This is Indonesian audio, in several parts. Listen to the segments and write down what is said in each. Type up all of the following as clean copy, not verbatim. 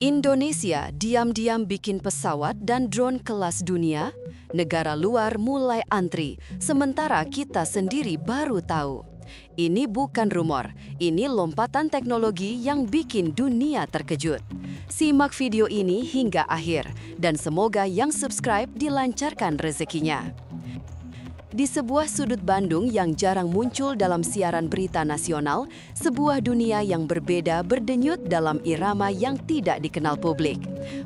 Indonesia diam-diam bikin pesawat dan drone kelas dunia, negara luar mulai antri, sementara kita sendiri baru tahu. Ini bukan rumor, ini lompatan teknologi yang bikin dunia terkejut. Simak video ini hingga akhir, dan semoga yang subscribe dilancarkan rezekinya. Di sebuah sudut Bandung yang jarang muncul dalam siaran berita nasional, sebuah dunia yang berbeda berdenyut dalam irama yang tidak dikenal publik.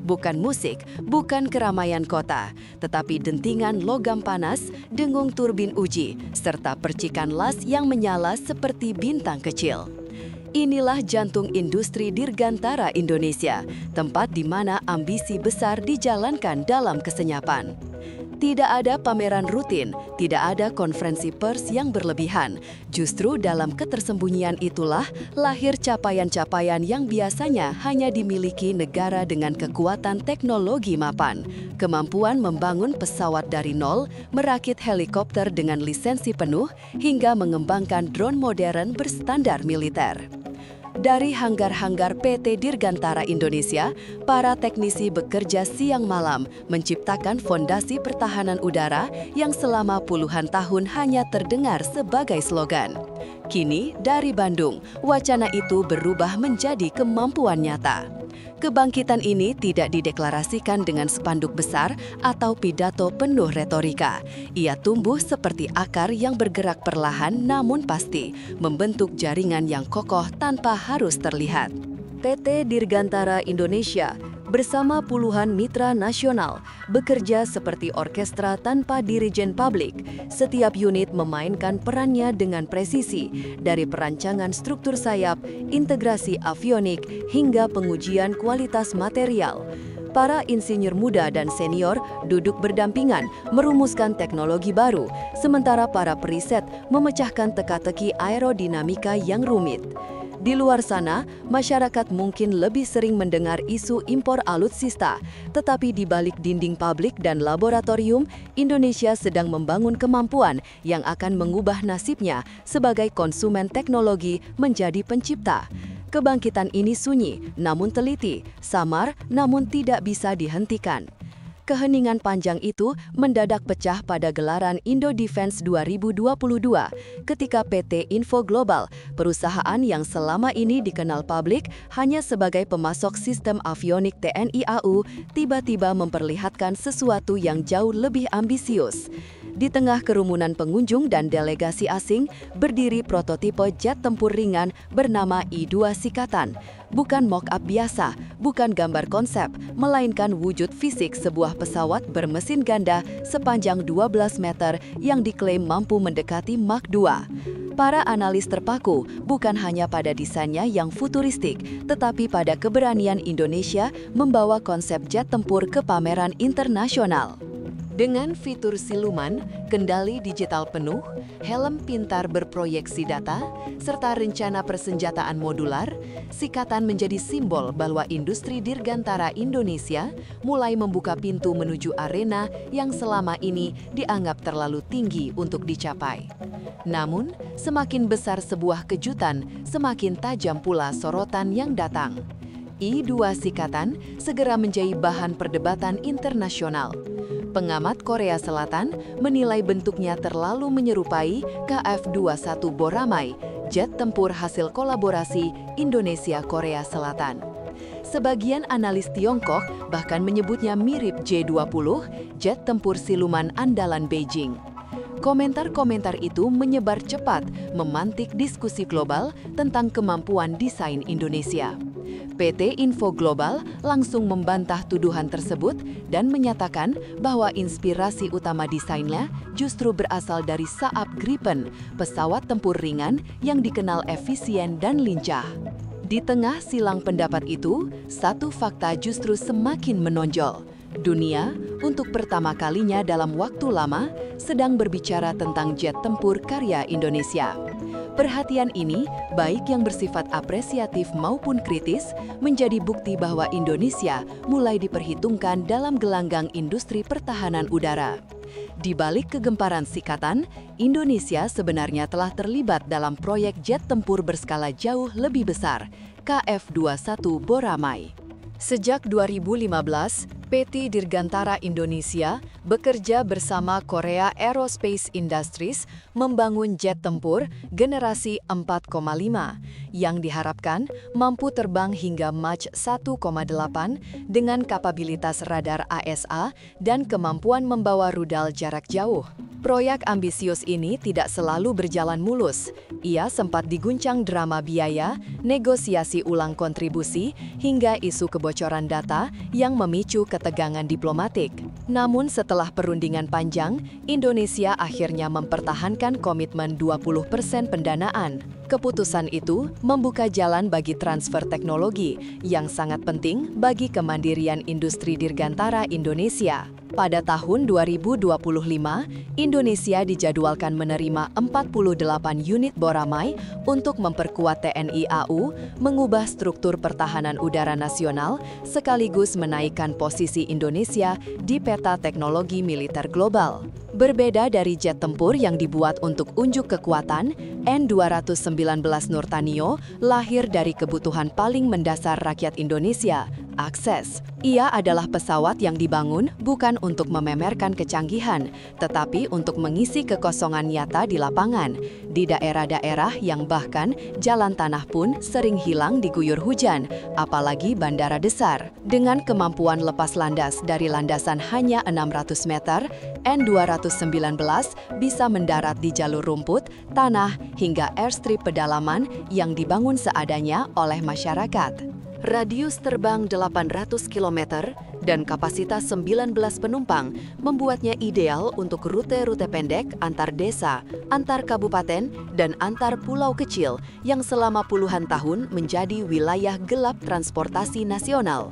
Bukan musik, bukan keramaian kota, tetapi dentingan logam panas, dengung turbin uji, serta percikan las yang menyala seperti bintang kecil. Inilah jantung industri dirgantara Indonesia, tempat di mana ambisi besar dijalankan dalam kesenyapan. Tidak ada pameran rutin, tidak ada konferensi pers yang berlebihan. Justru dalam ketersembunyian itulah lahir capaian-capaian yang biasanya hanya dimiliki negara dengan kekuatan teknologi mapan. Kemampuan membangun pesawat dari nol, merakit helikopter dengan lisensi penuh, hingga mengembangkan drone modern berstandar militer. Dari hanggar-hanggar PT Dirgantara Indonesia, para teknisi bekerja siang malam menciptakan fondasi pertahanan udara yang selama puluhan tahun hanya terdengar sebagai slogan. Kini, dari Bandung, wacana itu berubah menjadi kemampuan nyata. Kebangkitan ini tidak dideklarasikan dengan spanduk besar atau pidato penuh retorika. Ia tumbuh seperti akar yang bergerak perlahan namun pasti, membentuk jaringan yang kokoh tanpa harus terlihat. PT Dirgantara Indonesia bersama puluhan mitra nasional bekerja seperti orkestra tanpa dirijen publik. Setiap unit memainkan perannya dengan presisi, dari perancangan struktur sayap, integrasi avionik, hingga pengujian kualitas material. Para insinyur muda dan senior duduk berdampingan merumuskan teknologi baru, sementara para periset memecahkan teka-teki aerodinamika yang rumit. Di luar sana, masyarakat mungkin lebih sering mendengar isu impor alutsista, tetapi di balik dinding pabrik dan laboratorium, Indonesia sedang membangun kemampuan yang akan mengubah nasibnya sebagai konsumen teknologi menjadi pencipta. Kebangkitan ini sunyi, namun teliti, samar, namun tidak bisa dihentikan. Keheningan panjang itu mendadak pecah pada gelaran Indo Defense 2022 ketika PT Info Global, perusahaan yang selama ini dikenal publik hanya sebagai pemasok sistem avionik TNI AU, tiba-tiba memperlihatkan sesuatu yang jauh lebih ambisius. Di tengah kerumunan pengunjung dan delegasi asing, berdiri prototipe jet tempur ringan bernama I-2 Sikatan. Bukan mock-up biasa, bukan gambar konsep, melainkan wujud fisik sebuah pesawat bermesin ganda sepanjang 12 meter yang diklaim mampu mendekati Mach 2. Para analis terpaku bukan hanya pada desainnya yang futuristik, tetapi pada keberanian Indonesia membawa konsep jet tempur ke pameran internasional. Dengan fitur siluman, kendali digital penuh, helm pintar berproyeksi data, serta rencana persenjataan modular, Sikatan menjadi simbol bahwa industri dirgantara Indonesia mulai membuka pintu menuju arena yang selama ini dianggap terlalu tinggi untuk dicapai. Namun, semakin besar sebuah kejutan, semakin tajam pula sorotan yang datang. I-2 Sikatan segera menjadi bahan perdebatan internasional. Pengamat Korea Selatan menilai bentuknya terlalu menyerupai KF-21 Boramai, jet tempur hasil kolaborasi Indonesia-Korea Selatan. Sebagian analis Tiongkok bahkan menyebutnya mirip J-20, jet tempur siluman andalan Beijing. Komentar-komentar itu menyebar cepat, memantik diskusi global tentang kemampuan desain Indonesia. PT Info Global langsung membantah tuduhan tersebut dan menyatakan bahwa inspirasi utama desainnya justru berasal dari Saab Gripen, pesawat tempur ringan yang dikenal efisien dan lincah. Di tengah silang pendapat itu, satu fakta justru semakin menonjol. Dunia, untuk pertama kalinya dalam waktu lama, sedang berbicara tentang jet tempur karya Indonesia. Perhatian ini, baik yang bersifat apresiatif maupun kritis, menjadi bukti bahwa Indonesia mulai diperhitungkan dalam gelanggang industri pertahanan udara. Di balik kegemparan Sikatan, Indonesia sebenarnya telah terlibat dalam proyek jet tempur berskala jauh lebih besar, KF-21 Boramai. Sejak 2015, PT Dirgantara Indonesia bekerja bersama Korea Aerospace Industries membangun jet tempur generasi 4,5 yang diharapkan mampu terbang hingga Mach 1,8 dengan kapabilitas radar AESA dan kemampuan membawa rudal jarak jauh. Proyek ambisius ini tidak selalu berjalan mulus. Ia sempat diguncang drama biaya, negosiasi ulang kontribusi, hingga isu kebocoran data yang memicu ketegangan diplomatik. Namun setelah perundingan panjang, Indonesia akhirnya mempertahankan komitmen 20% pendanaan. Keputusan itu membuka jalan bagi transfer teknologi yang sangat penting bagi kemandirian industri dirgantara Indonesia. Pada tahun 2025, Indonesia dijadwalkan menerima 48 unit Boramai untuk memperkuat TNI AU, mengubah struktur pertahanan udara nasional, sekaligus menaikkan posisi Indonesia di peta teknologi militer global. Berbeda dari jet tempur yang dibuat untuk unjuk kekuatan, N219 Nurtanio lahir dari kebutuhan paling mendasar rakyat Indonesia, akses. Ia adalah pesawat yang dibangun bukan untuk mememerkan kecanggihan, tetapi untuk mengisi kekosongan nyata di lapangan, di daerah-daerah yang bahkan jalan tanah pun sering hilang diguyur hujan, apalagi bandara besar. Dengan kemampuan lepas landas dari landasan hanya 600 meter, N219 bisa mendarat di jalur rumput, tanah, hingga airstrip pedalaman yang dibangun seadanya oleh masyarakat. Radius terbang 800 km dan kapasitas 19 penumpang membuatnya ideal untuk rute-rute pendek antar desa, antar kabupaten, dan antar pulau kecil yang selama puluhan tahun menjadi wilayah gelap transportasi nasional.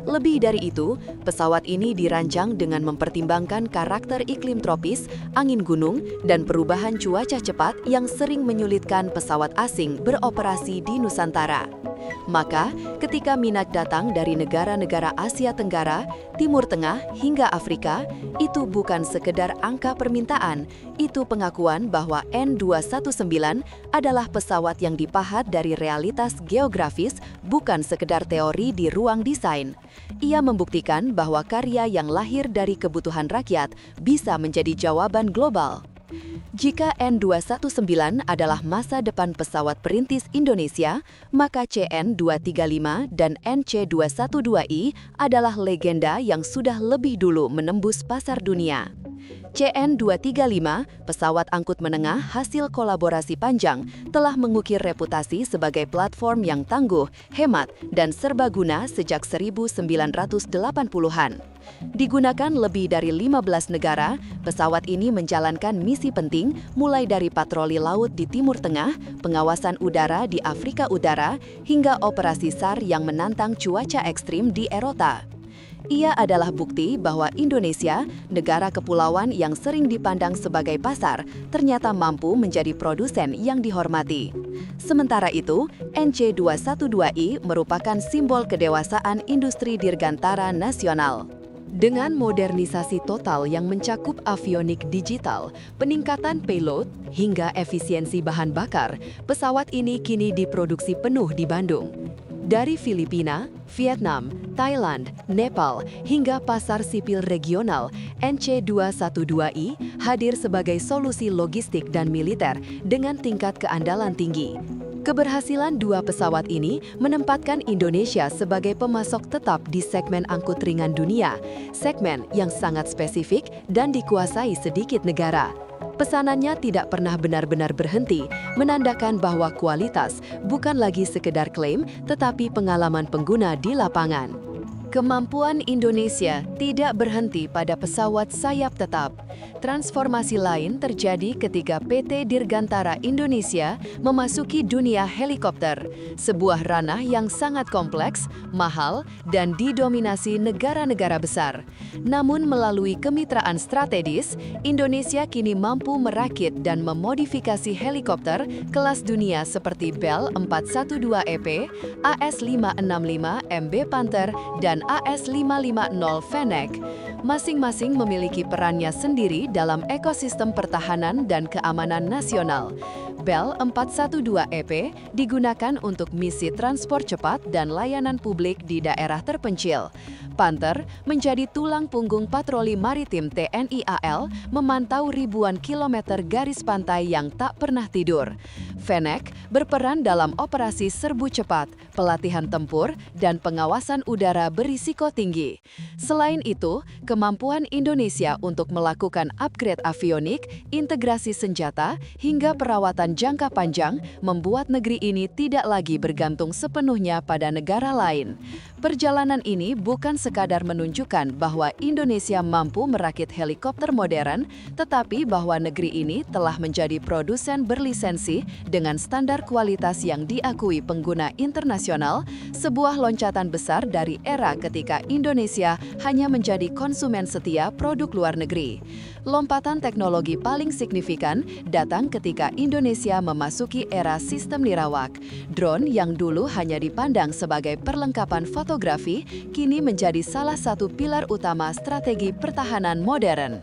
Lebih dari itu, pesawat ini dirancang dengan mempertimbangkan karakter iklim tropis, angin gunung, dan perubahan cuaca cepat yang sering menyulitkan pesawat asing beroperasi di Nusantara. Maka, ketika minat datang dari negara-negara Asia Tenggara, Timur Tengah, hingga Afrika, itu bukan sekedar angka permintaan, itu pengakuan bahwa N219 adalah pesawat yang dipahat dari realitas geografis, bukan sekedar teori di ruang desain. Ia membuktikan bahwa karya yang lahir dari kebutuhan rakyat bisa menjadi jawaban global. Jika N219 adalah masa depan pesawat perintis Indonesia, maka CN235 dan NC212I adalah legenda yang sudah lebih dulu menembus pasar dunia. CN235, pesawat angkut menengah hasil kolaborasi panjang, telah mengukir reputasi sebagai platform yang tangguh, hemat, dan serbaguna sejak 1980-an. Digunakan lebih dari 15 negara, pesawat ini menjalankan misi penting mulai dari patroli laut di Timur Tengah, pengawasan udara di Afrika Utara, hingga operasi SAR yang menantang cuaca ekstrim di Eropa. Ia adalah bukti bahwa Indonesia, negara kepulauan yang sering dipandang sebagai pasar, ternyata mampu menjadi produsen yang dihormati. Sementara itu, NC212I merupakan simbol kedewasaan industri dirgantara nasional. Dengan modernisasi total yang mencakup avionik digital, peningkatan payload, hingga efisiensi bahan bakar, pesawat ini kini diproduksi penuh di Bandung. Dari Filipina, Vietnam, Thailand, Nepal, hingga pasar sipil regional, NC212I hadir sebagai solusi logistik dan militer dengan tingkat keandalan tinggi. Keberhasilan dua pesawat ini menempatkan Indonesia sebagai pemasok tetap di segmen angkut ringan dunia, segmen yang sangat spesifik dan dikuasai sedikit negara. Pesanannya tidak pernah benar-benar berhenti, menandakan bahwa kualitas bukan lagi sekedar klaim, tetapi pengalaman pengguna di lapangan. Kemampuan Indonesia tidak berhenti pada pesawat sayap tetap. Transformasi lain terjadi ketika PT Dirgantara Indonesia memasuki dunia helikopter, sebuah ranah yang sangat kompleks, mahal, dan didominasi negara-negara besar. Namun melalui kemitraan strategis, Indonesia kini mampu merakit dan memodifikasi helikopter kelas dunia seperti Bell 412EP, AS565 MB Panther, dan AS550 Fennec. Masing-masing memiliki perannya sendiri dalam ekosistem pertahanan dan keamanan nasional. Bell 412EP digunakan untuk misi transport cepat dan layanan publik di daerah terpencil. Panther menjadi tulang punggung patroli maritim TNI AL memantau ribuan kilometer garis pantai yang tak pernah tidur. Fennec berperan dalam operasi serbu cepat, pelatihan tempur, dan pengawasan udara berisiko tinggi. Selain itu, kemampuan Indonesia untuk melakukan upgrade avionik, integrasi senjata, hingga perawatan jangka panjang membuat negeri ini tidak lagi bergantung sepenuhnya pada negara lain. Perjalanan ini bukan sekadar menunjukkan bahwa Indonesia mampu merakit helikopter modern, tetapi bahwa negeri ini telah menjadi produsen berlisensi dengan standar kualitas yang diakui pengguna internasional, sebuah loncatan besar dari era ketika Indonesia hanya menjadi konsumen setia produk luar negeri. Lompatan teknologi paling signifikan datang ketika Indonesia memasuki era sistem nirawak. Drone yang dulu hanya dipandang sebagai perlengkapan fotografi, kini menjadi salah satu pilar utama strategi pertahanan modern.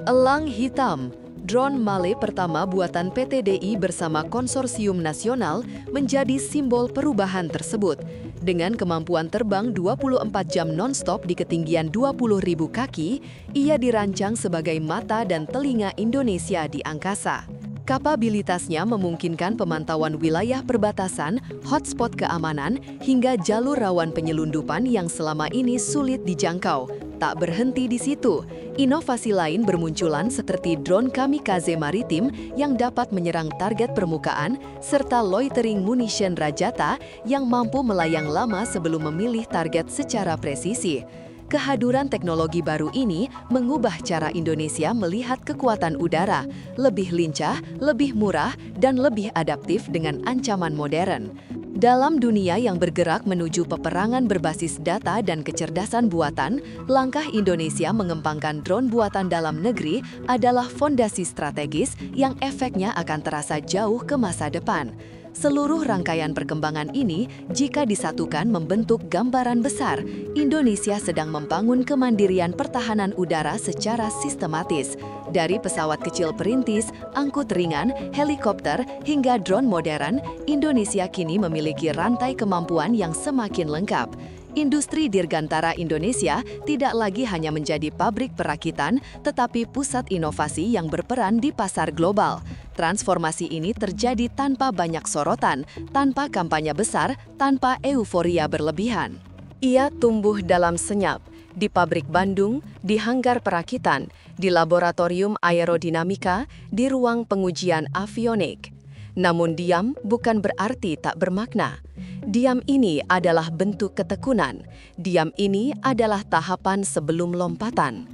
Elang hitam, drone Male pertama buatan PT DI bersama konsorsium nasional menjadi simbol perubahan tersebut. Dengan kemampuan terbang 24 jam non-stop di ketinggian 20.000 kaki, ia dirancang sebagai mata dan telinga Indonesia di angkasa. Kapabilitasnya memungkinkan pemantauan wilayah perbatasan, hotspot keamanan, hingga jalur rawan penyelundupan yang selama ini sulit dijangkau. Tak berhenti di situ, inovasi lain bermunculan seperti drone kamikaze maritim yang dapat menyerang target permukaan, serta loitering munition Rajata yang mampu melayang lama sebelum memilih target secara presisi. Kehadiran teknologi baru ini mengubah cara Indonesia melihat kekuatan udara, lebih lincah, lebih murah, dan lebih adaptif dengan ancaman modern. Dalam dunia yang bergerak menuju peperangan berbasis data dan kecerdasan buatan, langkah Indonesia mengembangkan drone buatan dalam negeri adalah fondasi strategis yang efeknya akan terasa jauh ke masa depan. Seluruh rangkaian perkembangan ini, jika disatukan membentuk gambaran besar, Indonesia sedang membangun kemandirian pertahanan udara secara sistematis. Dari pesawat kecil perintis, angkut ringan, helikopter, hingga drone modern, Indonesia kini memiliki rantai kemampuan yang semakin lengkap. Industri dirgantara Indonesia tidak lagi hanya menjadi pabrik perakitan, tetapi pusat inovasi yang berperan di pasar global. Transformasi ini terjadi tanpa banyak sorotan, tanpa kampanye besar, tanpa euforia berlebihan. Ia tumbuh dalam senyap, di pabrik Bandung, di hanggar perakitan, di laboratorium aerodinamika, di ruang pengujian avionik. Namun diam bukan berarti tak bermakna. Diam ini adalah bentuk ketekunan. Diam ini adalah tahapan sebelum lompatan.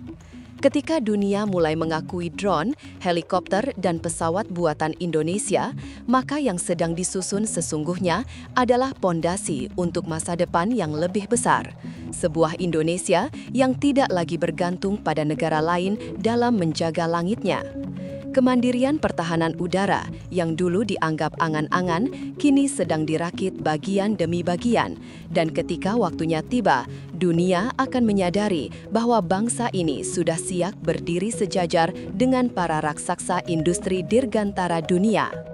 Ketika dunia mulai mengakui drone, helikopter, dan pesawat buatan Indonesia, maka yang sedang disusun sesungguhnya adalah pondasi untuk masa depan yang lebih besar. Sebuah Indonesia yang tidak lagi bergantung pada negara lain dalam menjaga langitnya. Kemandirian pertahanan udara yang dulu dianggap angan-angan, kini sedang dirakit bagian demi bagian. Dan ketika waktunya tiba, dunia akan menyadari bahwa bangsa ini sudah siap berdiri sejajar dengan para raksasa industri dirgantara dunia.